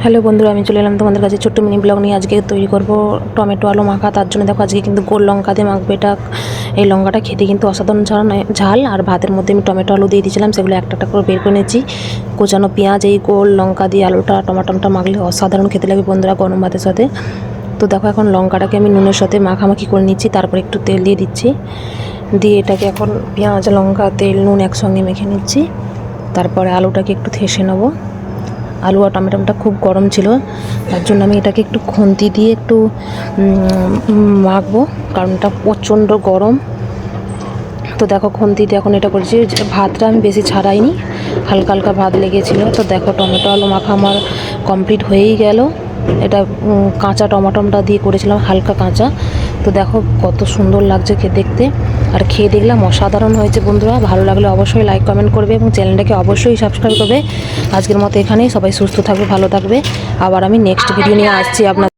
Hello বন্ধুরা, আমি চলে এলাম তোমাদের কাছে ছোট্ট মিনি ব্লগ নিয়ে। আজকে তৈরি করব টমেটো আলু মাখা। তার জন্য দেখো আজকে কিন্তু গোল লঙ্কা দিয়ে মাখবো। এই লঙ্কাটা খেতে কিন্তু অসাধারণ ঝাল। আর ভাতের মধ্যে আমি টমেটো আলু দিয়ে দিয়েছিলাম, সেগুলো একটা একটা করে বের করে নিয়েছি। কোচানো পেঁয়াজ, এই গোল লঙ্কা দিয়ে আলুটা টমাটোটা মাখলে অসাধারণ খেতে লাগে বন্ধুরা গরম ভাতের সাথে। তো দেখো এখন লঙ্কাটাকে আমি নুনের সাথে মাখামাখি করে নিচ্ছি, তারপর একটু তেল দিয়ে দিচ্ছি। দিয়ে এটাকে এখন পেঁয়াজ লঙ্কা তেল নুন একসঙ্গে মেখে নিচ্ছি। তারপরে আলুটাকে একটু থেসে নেবো। আলু আর টমেটোটা খুব গরম ছিল, তার জন্য আমি এটাকে একটু খুন্তি দিয়ে একটু মাখবো, কারণ এটা প্রচণ্ড গরম। তো দেখো খুন্তিতে এখন এটা করছি। ভাতটা আমি বেশি ছাড়াইনি, হালকা হালকা ভাত লেগেছিলো। তো দেখো টমেটো আলু মাখা আমার কমপ্লিট হয়েই গেল। এটা কাঁচা টমেটোটা দিয়ে করেছিলাম, হালকা কাঁচা। তো দেখো কত সুন্দর লাগছে দেখতে, আর খেয়ে দেখলাম অসাধারণ হয়েছে বন্ধুরা। ভালো লাগলে অবশ্যই লাইক কমেন্ট করবে এবং চ্যানেলটাকে অবশ্যই সাবস্ক্রাইব করবে। আজকের মতো এখানেই, সবাই সুস্থ থাকবে, ভালো থাকবে। আবার আমি নেক্সট ভিডিও নিয়ে আসছি আপনার।